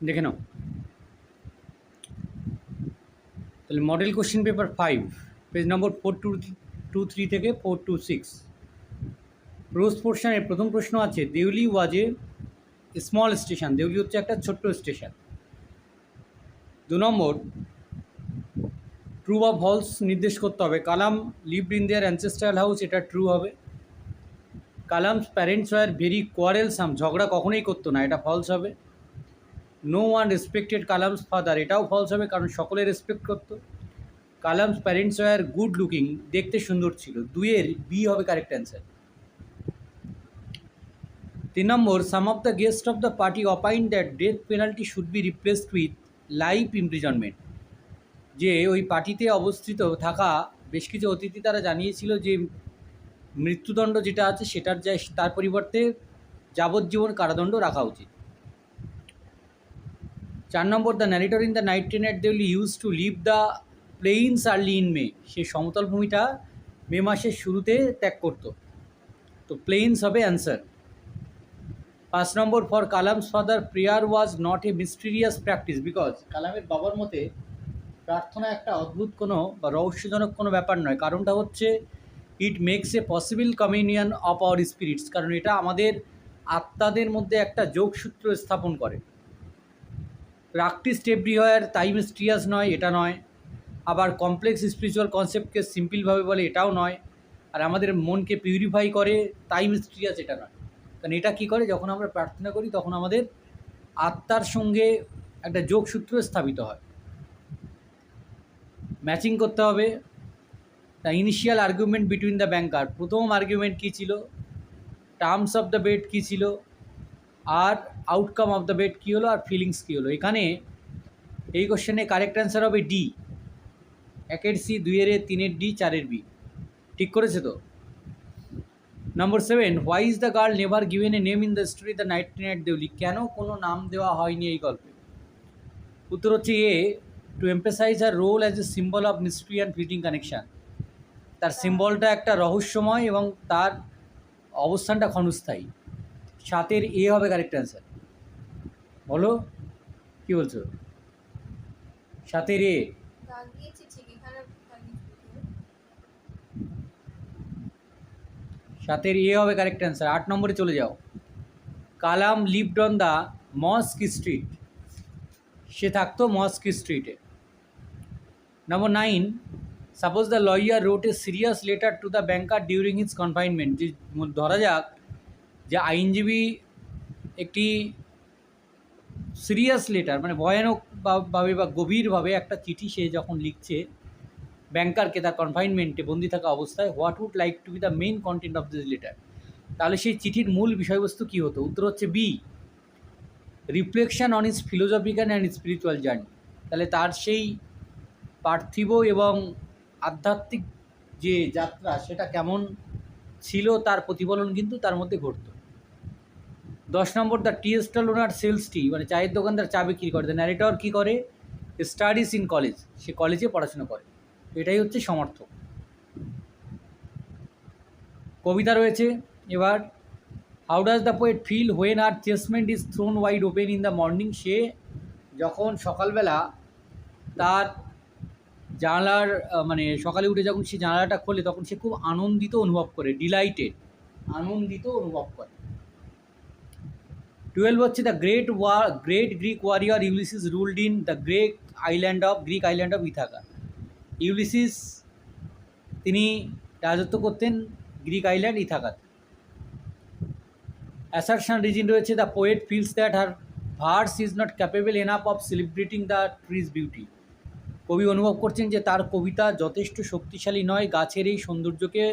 দেখে নাও তাহলে model question paper 5 page number 423 থেকে 426 রোজ পোর্শনের প্রথম প্রশ্ন আছে Deoli was a small station. Deoli হচ্ছে একটা ছোট্ট স্টেশন। 2 নম্বর ট্রু বা ফলস নির্দেশ করতে হবে। Kalam lived in their ancestral house, এটা ট্রু হবে। Kalam's parents were very quarrelsome, ঝগড়া কখনোই করতো না, এটা ফলস হবে। No one respected Kalam's father, এটাও ফলস হবে কারণ সকলে রেসপেক্ট করতো। Kalam's parents war good looking, দেখতে সুন্দর ছিল। দুইয়ের বি হবে correct answer. 3 number some of the guest of the party opine that death penalty should be replaced with life imprisonment, যে ওই পার্টিতে অবস্থিত থাকা বেশ কিছু অতিথি তারা জানিয়েছিল যে মৃত্যুদণ্ড যেটা আছে সেটার তার পরিবর্তে যাবজ্জীবন কারাদণ্ড রাখা উচিত। 4 number the narrator in the night train at Deoli use to leave the plains early in May, সে সমতল ভূমিটা মে মাসের শুরুতে ত্যাগ করত, তো প্লেইনস হবে answer. 5 number for Kalam's father prayer was not a mysterious practice because, কালামের বাবার মতে প্রার্থনা একটা অদ্ভুত কোনো বা রহস্যজনক কোনো ব্যাপার নয়। কারণটা হচ্ছে it makes a possible communion of our spirits, কারণ এটা আমাদের আত্মাদের মধ্যে একটা যোগসূত্র স্থাপন করে। প্র্যাকটিস এভরিহোয়ার তাই মিস্টিরিয়াস নয়, এটা নয়। আবার কমপ্লেক্স স্পিরিচুয়াল কনসেপ্টকে সিম্পলভাবে বলে, এটাও নয়। আর আমাদের মনকে পিউরিফাই করে তাই মিস্টিরিয়াস, এটা নয়। কারণ এটা কী করে, যখন আমরা প্রার্থনা করি তখন আমাদের আত্মার সঙ্গে একটা যোগসূত্র স্থাপিত হয়। ম্যাচিং করতে হবে। The initial argument between the banker, প্রথম আর্গুমেন্ট কী ছিল, টার্মস অফ দ্য বেড কী ছিল, আর আউটকাম অফ দ্য বেড কী হলো, আর ফিলিংস কী হলো। এখানে এই কোশ্চেনে কারেক্ট অ্যান্সার হবে ডি, 1-এর সি, 2-এর এ, 3-এর ডি, 4-এর বি। ঠিক করেছে তো? Number 7 why is the girl never given a name in the story the night train at Deoli, কেন কোনো নাম দেওয়া হয়নি এই গল্পে? উত্তর হচ্ছে A, to emphasize her role as a symbol of mystery and fleeting connection, তার সিম্বলটা একটা রহস্যময় এবং তার অবস্থানটা ক্ষণস্থায়ী। 7-এর এ হবে কারেক্ট অ্যান্সার। বলো কী বলছো? 7-এর এ। 7-এর এ হবে কারেক্ট অ্যান্সার। 8 নম্বরে চলে যাও। Kalam lived on the mosque street, সে থাকতো মস্ক স্ট্রিটে। Number 9 suppose the lawyer wrote a serious letter to the banker during his confinement, যে ধরা যাক যে আইনজীবী একটি সিরিয়াস লেটার মানে ভয়ানকভাবে বা গভীরভাবে একটা চিঠি সে যখন লিখছে ব্যাংকারকে তার কনফাইনমেন্টে বন্দি থাকা অবস্থায়, what would like to be the main content of this letter, তাহলে সেই চিঠির মূল বিষয়বস্তু কী হতো? উত্তর হচ্ছে B, reflection on is philosophical and spiritual journey. তাহলে তার সেই পার্থিব এবং আধ্যাত্মিক যে যাত্রা সেটা কেমন ছিল তার প্রতিফলন কিন্তু তার মধ্যে ঘটত। 10 number the tea stall owner sells tea, মানে চায়ের দোকানদার চা বিক্রি করে। দ্য ন্যারেটর কী করে? স্টাডিজ ইন কলেজ, সে কলেজে পড়াশোনা করে। এটাই হচ্ছে সমর্থক। কবিতা রয়েছে। এবার how does the poet feel when her casement is thrown wide open in the morning, সে যখন সকালবেলা তার জানালার মানে সকালে উঠে যখন সে জানালাটা খোলে তখন সে খুব আনন্দিত অনুভব করে, ডিলাইটেড, আনন্দিত অনুভব করে। 12 হচ্ছে the great Greek warrior Ulysses ruled in the Greek island of Ithaca. Ulysses তিনি রাজত্ব করতেন গ্রিক আইল্যান্ড ইথাকাতে। অ্যাসারশন রিজিন রয়েছে the poet feels that her verse is not capable enough of celebrating the tree's beauty, কবি অনুভব করছেন যে তার কবিতা যথেষ্ট শক্তিশালী নয় গাছের এই সৌন্দর্যকে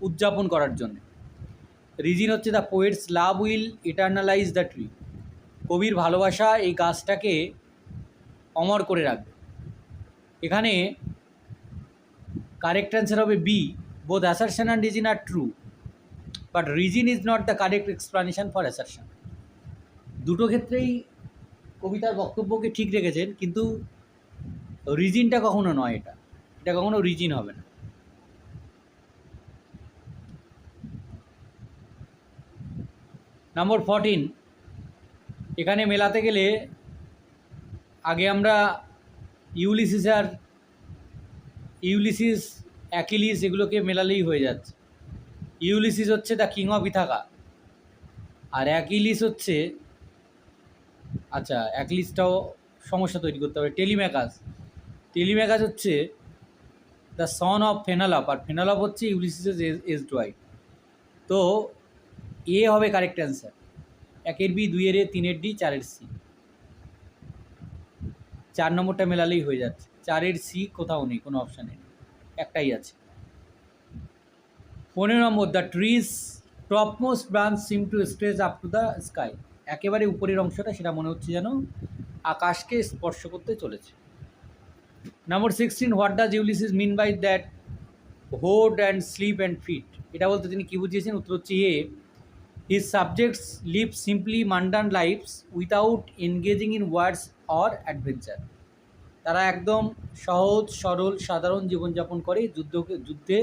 উদযাপন করার জন্য। রিজিন হচ্ছে the poet's love will eternalize the tree, কবির ভালোবাসা এই গাছটাকে অমর করে রাখবে। এখানে কারেক্ট অ্যান্সার হবে B, both assertion and reason are true but reason is not the correct explanation for assertion. দুটো ক্ষেত্রেই কবিতার বক্তব্যকে ঠিক রেখেছেন, কিন্তু রিজিনটা কখনো নয়, এটা কখনো রিজিন হবে না। নম্বর 14 এখানে মেলাতে গেলে আগে আমরা ইউলিসিস অ্যাকিলিস এগুলোকে মেলালেই হয়ে যাচ্ছে। ইউলিসিস হচ্ছে দ্য কিং অফ ইথাকা, আর অ্যাকিলিস হচ্ছে, আচ্ছা অ্যাকিলিসটাও সমস্যা তৈরি করতে হবে। টেলিম্যাকাস হচ্ছে দ্য সন অফ ফেনালপ, আর ফেনালপ হচ্ছে ইউলিসিসের এজড ওয়াইফ। তো এ হবে কারেক্ট অ্যান্সার। 1-এর বি, 2-এর এ, 3-এর ডি, 4-এর সি। 4 নম্বরটা মেলালেই হয়ে যাচ্ছে। 4-এর সি কোথাও নেই, কোনো অপশানে নেই, একটাই আছে। 15 number, the tree's topmost branch seem to stretch up to the sky. একেবারে উপরের অংশটা সেটা মনে হচ্ছে যেন আকাশকে স্পর্শ করতে চলেছে। Number 16, what does Ulysses mean by that hoard and sleep and feed. এটা বলতে তিনি কী বুঝিয়েছেন? উত্তর হচ্ছে A, his subjects live simply mundane lives without engaging in wars or adventure. তারা একদম সহজ সরল সাধারণ জীবনযাপন করে, যুদ্ধে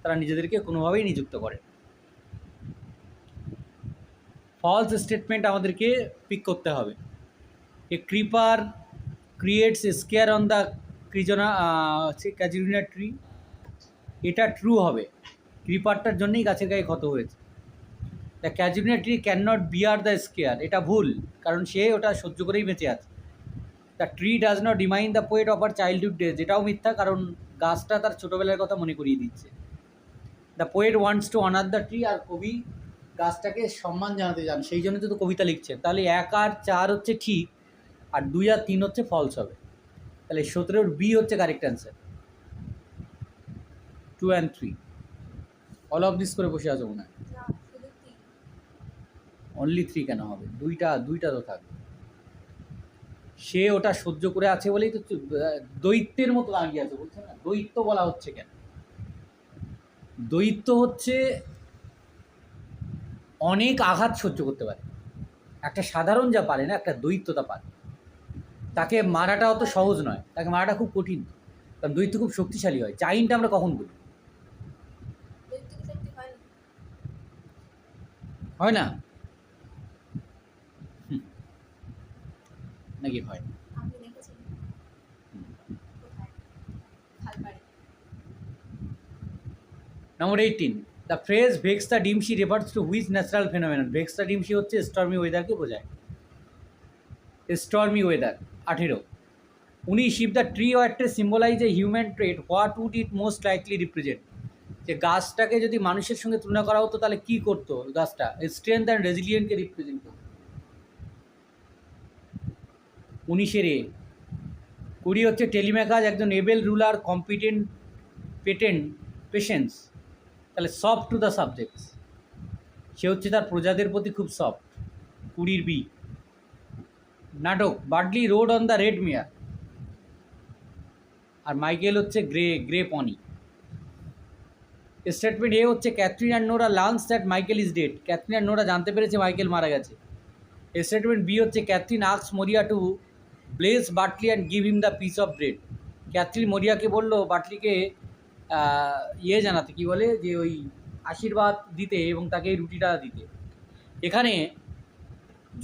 তারা নিজেদেরকে কোনোভাবেই নিযুক্ত করে। ফলস স্টেটমেন্ট আমাদেরকে পিক করতে হবে। A creeper creates scar on the casuarina tree, এটা ট্রু হবে। ক্রিপারটার জন্যই গাছের গায়ে ক্ষত হয়েছে। The casuarina tree can not bear the scar, এটা ভুল, কারণ সে ওটা সহ্য করেই বেঁচে আছে। The tree does not remind the poet of her childhood days, এটাও মিথ্যা, কারণ গাছটা তার ছোটোবেলার কথা মনে করিয়ে দিচ্ছে। The poet wants to honour the tree, আর কবি গাছটাকে সম্মান জানাতে চান, সেই জন্য তো কবিতা লিখছেন। তাহলে 1 আর 4 হচ্ছে ঠিক, আর 2 আর 3 হচ্ছে ফলস হবে। তাহলে 17-এর বি হচ্ছে correct answer. 2 and 3 all of this করে বসে আছো মনে হয়। অনলি 3 কেন হবে? দুইটা তো থাকবে। সে ওটা সহ্য করে আছে বলেই তো দৈত্যের মতো দাঁড়িয়ে আছে, বলছে না? দৈত্য বলা হচ্ছে কেন? দৈত্য হচ্ছে অনেক আঘাত সহ্য করতে পারে। একটা সাধারণ যা পারে না, একটা দৈত্য তা পারে। তাকে মারাটা অত সহজ নয়, তাকে মারাটা খুব কঠিন, কারণ দৈত্য খুব শক্তিশালী হয়। জাইন্ট আমরা কখন বলি? হয় না নাকি? হয়। Number 18, the phrase vex the ডিমশি refers to which natural phenomenon. Vex the ডিমশি হচ্ছে স্টর্মি ওয়েদারকে বোঝায়। Stormy weather. 18, 19, if the tree were to symbolize a human trait, what would it most likely represent. যে গাছটাকে যদি মানুষের সঙ্গে তুলনা করা হতো তাহলে কী করতো গাছটা? স্ট্রেংথ অ্যান্ড রেজিলিয়েন্টকে রিপ্রেজেন্ট করতো। 19-এর এ। 20 হচ্ছে, টেলিম্যাকাস একজন এবেল রুলার, কম্পিটেন্ট, পেশেন্স, তাহলে সফট টু দ্য সাবজেক্টস, সে হচ্ছে তার প্রজাদের প্রতি খুব সফট। 20-এর বি। নাটক, Bartley rode on the red mare, আর মাইকেল হচ্ছে গ্রে পনি। স্টেটমেন্ট এ হচ্ছে, Cathleen and Nora learns that Michael is dead. Cathleen and Nora জানতে পেরেছে মাইকেল মারা গেছে। স্টেটমেন্ট বি হচ্ছে, Cathleen asks Maurya to bless Bartley and give him the piece of bread. Catherine মরিয়াকে বললো বার্টলিকে জানাতে, কি বলে, যে ওই আশীর্বাদ দিতে এবং তাকে এই রুটিটা দিতে। এখানে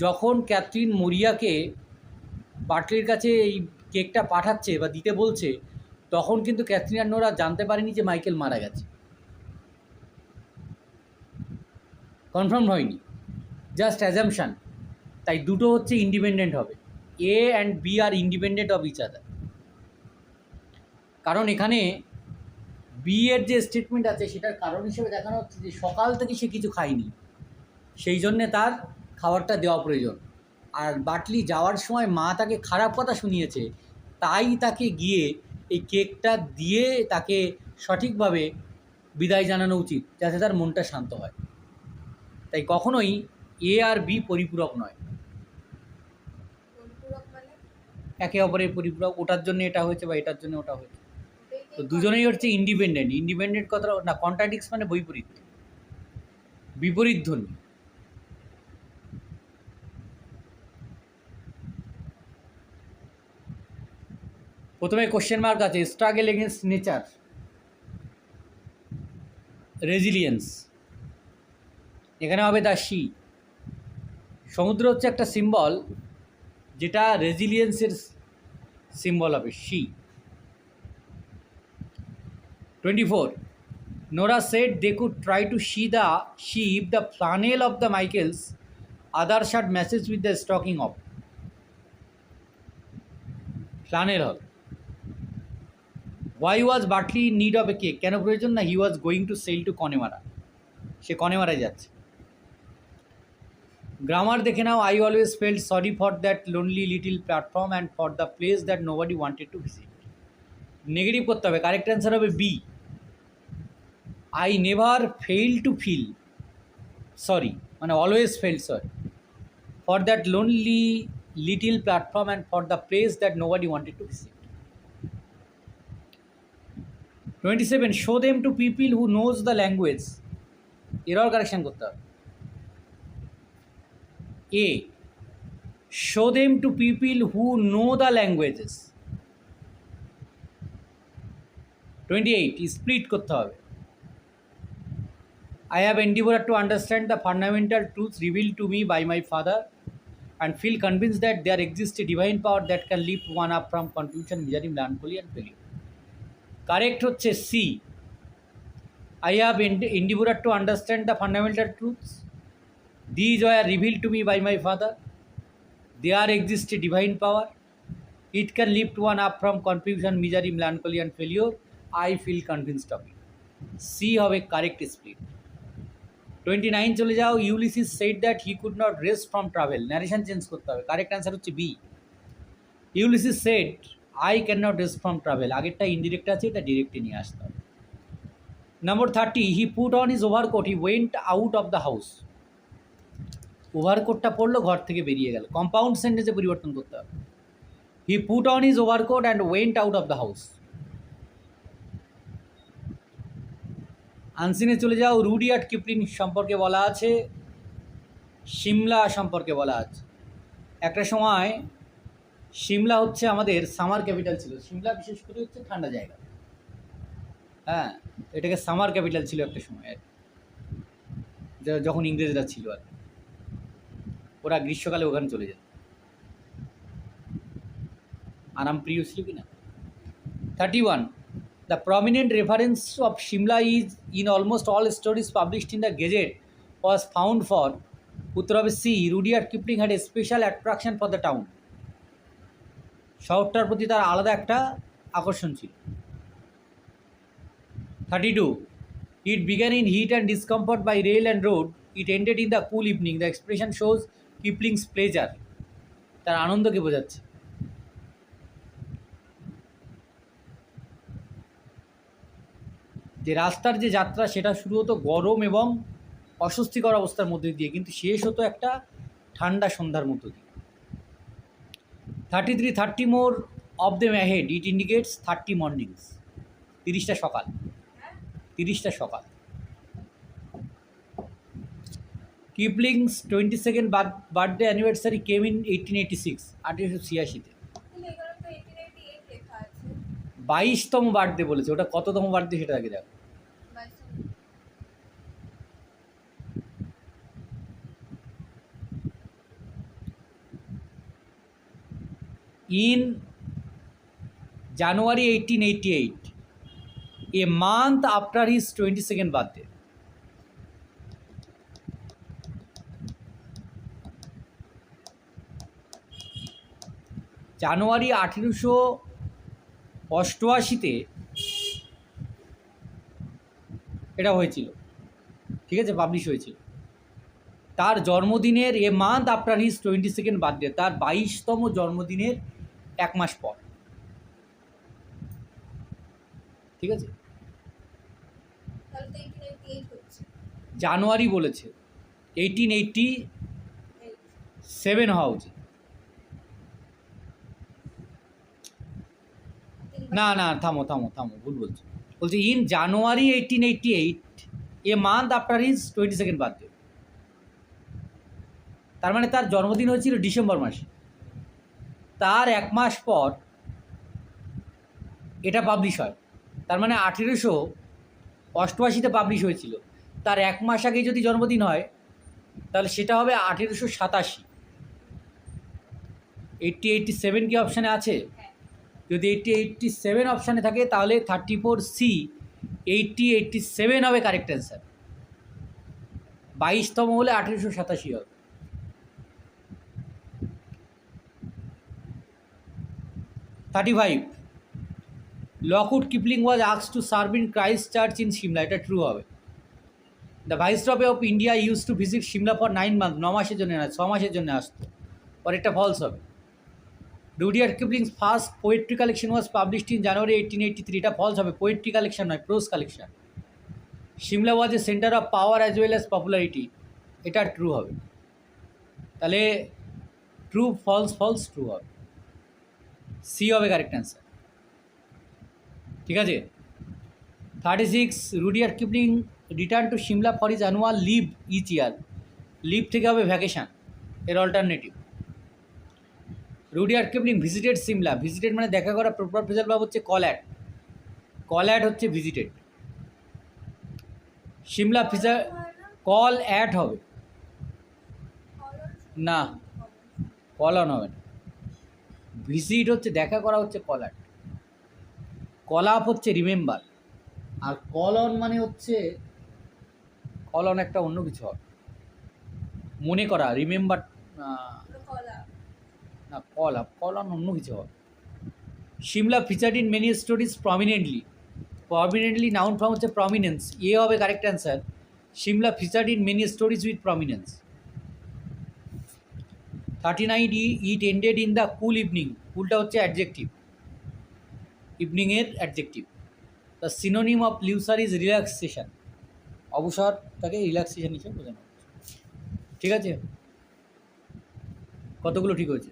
যখন ক্যাথরিন মরিয়াকে বার্টলির কাছে এই কেকটা পাঠাচ্ছে বা দিতে বলছে, তখন কিন্তু ক্যাথরিন আর নোরা জানতে পারেনি যে মাইকেল মারা গেছে, কনফার্ম হয়নি, জাস্ট অ্যাজাম্পশান। তাই দুটো হচ্ছে ইন্ডিপেন্ডেন্ট হবে। A and B are independent of each other, কারণ এখানে বি এর যে স্টেটমেন্ট আছে সেটার কারণ হিসেবে দেখানো হচ্ছে যে সকাল থেকে সে কিছু খায়নি, সেই জন্যে তার খাবারটা দেওয়া প্রয়োজন। আর বাটলি যাওয়ার সময় মা তাকে খারাপ কথা শুনিয়েছে, তাই তাকে গিয়ে এই কেকটা দিয়ে তাকে সঠিকভাবে বিদায় জানানো উচিত, যাতে তার মনটা শান্ত হয়। তাই কখনোই এ আর বি পরিপূরক নয়, একে অপরের পরিপূরক। ওটার জন্য এটা হয়েছে বা এটার জন্য ওটা হয়েছে, তো দুজনেই হচ্ছে ইন্ডিপেন্ডেন্ট কথা না। কন্ট্রাডিক্স মানে বৈপরীত্য, বিপরীত ধ্বনি। প্রথমে কোশ্চেন মার্ক আছে, স্ট্রাগল এগেনস্ট নেচার, রেজিলিয়েন্স, এখানে হবে দ্য সি। সমুদ্র হচ্ছে একটা সিম্বল যেটা রেজিলিয়েন্সের সিম্বল হবে she. 24. Nora said they could try to see if the flannel of the Michaels other shirt matches with the stocking of. Flannel হবে. Why was Bartley in need of a cake? কেন প্রয়োজন না? He was going to sail to Connemara. সে কনেমারায় যাচ্ছে। Grammar দেখে নাও। I always felt sorry for that lonely little platform and for the place that nobody wanted to visit. Negative করতে হবে, correct answer হবে B. I never failed to feel sorry, মানে always felt sorry for that lonely little platform and for the place that nobody wanted to visit. 27. Show them to people who knows the language. Error correction করতে হবে। A. Show them to people who know the languages. 28. Split করতে হবে। I have endeavored to understand the fundamental truths revealed to me by my father and feel convinced that there exists a divine power that can lift one up from confusion, misery, melancholy and failure. Correct হচ্ছে C. I have endeavored to understand the fundamental truths. These were revealed to me by my father. There exists a divine power. It can lift one up from confusion, misery, melancholy and failure. I feel convinced of it. C হবে correct split. 29 চলে যাও। Ulysses said that he could not rest from travel. Narration change করতে হবে, correct answer হচ্ছে B. Ulysses said I cannot rest from travel. আগেরটা indirect আছে, এটা ডিরেক্টে নিয়ে আসতে হবে। Number 30. He put on his overcoat. He went out of the house. ওভারকোটটা পরলো, ঘর থেকে বেরিয়ে গেল। কম্পাউন্ড সেন্টেন্সে পরিবর্তন করতে হবে। He put on his overcoat and went out of the house. আনসিনে চলে যাও। রুডিয়ার্ড কিপলিং সম্পর্কে বলা আছে, সিমলা সম্পর্কে বলা আছে। একটা সময় সিমলা হচ্ছে আমাদের সামার ক্যাপিটাল ছিল। সিমলা বিশেষ করে হচ্ছে ঠান্ডা জায়গা, হ্যাঁ, এটাকে সামার ক্যাপিটাল ছিল একটা সময়, যখন ইংরেজরা ছিল আর ওরা গ্রীষ্মকালে ওখানে চলে যেত। আরাম প্রিয় ছিল কি না। 31. The prominent reference of Shimla is in almost all stories published in the Gazette was found for উত্তর হবে C. Rudyard Kipling had a special attraction for the town. শহরটার প্রতি তার আলাদা একটা আকর্ষণ ছিল। 32. It began in heat and discomfort by rail and road. It ended in the cool evening. The expression shows Kipling's pleasure. তার আনন্দকে বোঝাচ্ছে। যে রাস্তার যে যাত্রা সেটা শুরু হতো গরম এবং অস্বস্তিকর অবস্থার মধ্যে দিয়ে, কিন্তু শেষ হতো একটা ঠান্ডা সন্ধ্যার মধ্য দিয়ে। 33. 30 more of them ahead. It indicates 30 mornings. 30টা সকাল, 30টা সকাল। Kipling's 22nd birthday anniversary came in 1886, 1886-তে। 22তম বার্থডে বলেছে, ওটা কততম বার্থডে সেটা আগে দেখো। In January 1888, a month after his 22nd birthday. জানুয়ারি 1888-তে এটা হয়েছিল, ঠিক আছে, পাবলিশ হয়েছিল। তার জন্মদিনের a month after his 22nd birthday, তার 22তম জন্মদিনের এক মাস পর, ঠিক আছে। জানুয়ারি বলেছে, 1887 হওয়া উচিত। না না, থামো থামো থামো, ভুল বলছি। বলছি in January 1888, a month after his 22nd birthday. তার মানে তার জন্মদিন হয়েছিল ডিসেম্বর মাসে, তার এক মাস পর এটা পাবলিশ হয়। তার মানে 1888-তে পাবলিশ হয়েছিল, তার এক মাস আগে যদি জন্মদিন হয় তাহলে সেটা হবে 1887। 87 কি অপশানে আছে? যদি 80-87 অপশানে থাকে তাহলে 34C 80-87 হবে কারেক্ট অ্যান্সার। 22তম হলে 1887 হবে। $35 Lockwood Kipling was asked to serve in Christ church in Shimla, এটা ট্রু হবে। The viceroy of India use to visit Shimla for 9 month, 9 মাসের জন্য না 6 মাসের জন্য আসতো, পরেরটা ফলস হবে। Rudyard Kipling's first poetry collection was published in January 1883, এটা ফলস হবে, পোয়েট্রি কালেকশন নয়, prose collection. Shimla was a centre of power as well as popularity, এটা ট্রু হবে। তাহলে ট্রু ফলস ফলস ট্রু হবে, সি হবে কারেক্ট অ্যান্সার। ঠিক আছে। 36 Rudyard Kipling return to Shimla for his annual leave each year, leave থেকে হবে ভ্যাকেশান, এর alternative. Rudyard Kipling visited Shimla, visited মানে দেখা করা, প্রপার ফ্রেজাল ভার্ব হচ্ছে কল অ্যাট, কল অ্যাট হচ্ছে visited. Shimla feature call at হবে না, কল অন হবে না, ভিজিট হচ্ছে দেখা করা হচ্ছে কল অ্যাট, কল আপ হচ্ছে রিমেম্বার, আর কল অন মানে হচ্ছে কল অন একটা অন্য কিছু হবে, মনে করা, রিমেম্বার না, কল আপ, কল অন অন্য কিছু হবে। Shimla featured in many stories prominently, prominently noun form হচ্ছে প্রমিনেন্স, এ হবে correct answer. Shimla featured in many stories with prominence. 39 it ended in the cool evening, কুলটা হচ্ছে অ্যাডজেক্টিভ, ইভিনিংয়ের adjective. The synonym of leisure is relaxation, অবসর তাকে relaxation হিসেবে বোঝানো হচ্ছে। ঠিক আছে, কতগুলো ঠিক হয়েছে?